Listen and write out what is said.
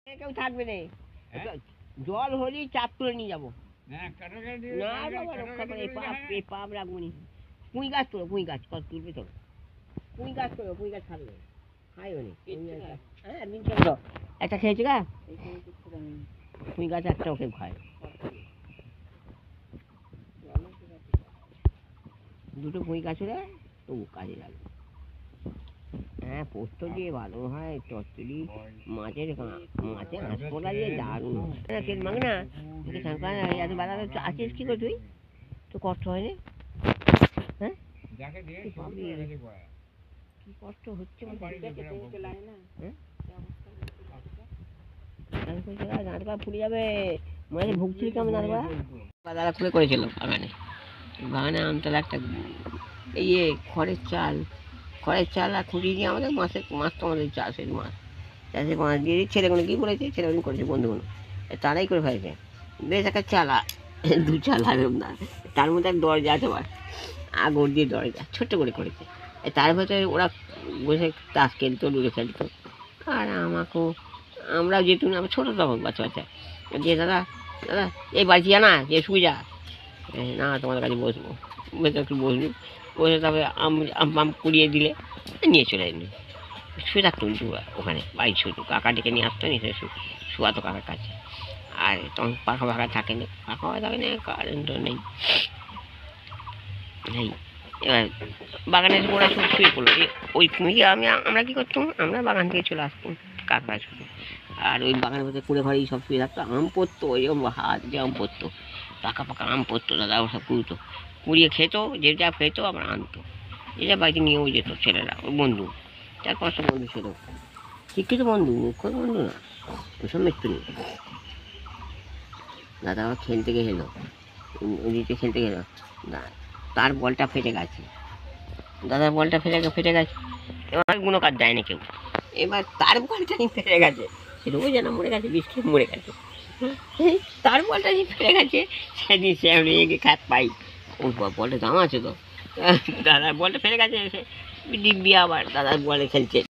কেউ থাকবে না, জল হলেই চাপ তুলে নিয়ে যাবো। না বাবা, রক্ষা করে পাপ রাখবনি। পুঁই গাছ তোলো, পুঁই গাছ কত তুলবে তোলো, পুঁই গাছ তোলো, পুঁই গাছ খাবে খাইও নি। হ্যাঁ একদিন খেলো, একটা খেয়েছে গা পুঁই গাছ, একটাও কেউ খায়, দুটো পুঁই গাছ হলে তবু কাজে লাগবে। হ্যাঁ পোস্ত দিয়ে ভালো হয় চচ্চড়ি, মাছের হাঁসপোলা দিয়ে দারুণ হয়। তেল মাখ না এত বাধা আছিস কি করে তুই, তো কষ্ট হয়নি? হ্যাঁ কি কষ্ট হচ্ছে, দাঁত পা ফুলে যাবে, মনে ভুগছিল কেমন দাঁত পা দাদা খুলে করেছিল বাগানে। বাগানে আমতলা একটা ইয়ে খড়ের চাল আর খুঁড়িয়ে দিয়ে আমাদের মাছ তো আমাদের চাষের মাছ দিয়ে ছেলেগুলো কী করেছে, ছেলেগুলো করেছে বন্ধুগুলো, তারাই করে ফেলেছে বেশ একটা চালা, দু চালা না, তার মধ্যে এক দরজা আছে, আবার আগর দিয়ে দরজা ছোট্ট করে করেছে। তার ভেতরে ওরা বসে তাস খেলতো, লুডো খেলতো, আর আমরাও যেতুম, আমার ছোটো তখন বাচ্চা যে দাদা এই বাড়ি যা না, যে শুয়ে যা, না তোমাদের কাছে বসবো, একটু বসবি, বসে তারপরে আম কুড়িয়ে দিলে নিয়ে চলে এলি, শুয়ে থাকতুম ওখানে বাড়ি শুধু, কাকা ডেকে নিয়ে আসতো, নিয়ে শোয়াতো কাকার কাছে। আর তখন পাখা থাকে না, কারেন্টও নেই। এবার বাগানের ওরা সব শুয়ে পড়লো, ওই আমরা কী করতাম, আমরা বাগান থেকে চলে আসতাম কাকা শুধু, আর ওই বাগানের মধ্যে কুড়ে ঘরেই সব শুয়ে থাকতো, আম পড়তো, ওইরকম হাত দিয়ে আম পড়তো, পাকা আম পড়তো, দাদা ওসব কুড়িয়ে খেত, যে যা খেতো আবার আনতো, যে যা বাড়িতে নিয়েও যেত ছেলেরা, ওর বন্ধু 4-5টা বন্ধু ছিল, শিক্ষিত বন্ধু, মুখ্য বন্ধু না, ওসব মৃত্যু নেই। দাদা আবার খেলতে গেছিল, ওদিকে খেলতে গেল, তার বলটা ফেটে গেছে, দাদার বলটা ফেটে গেছে, এবার কোনো কাজ দেয়নি কেউ, এবার তার বলটাই ফেটে গেছে, সে রোজ যেন মরে গেছে, বিষ খেয়ে মরে গেছে, তার বলটা যে ফেটে গেছে, সেদিন সে রেগে খাত পাই, ওর বলটা দাম আছে তো, দাদার বলটা ফেটে গেছে, সে দিব্যি আবার দাদার বলে খেলছে।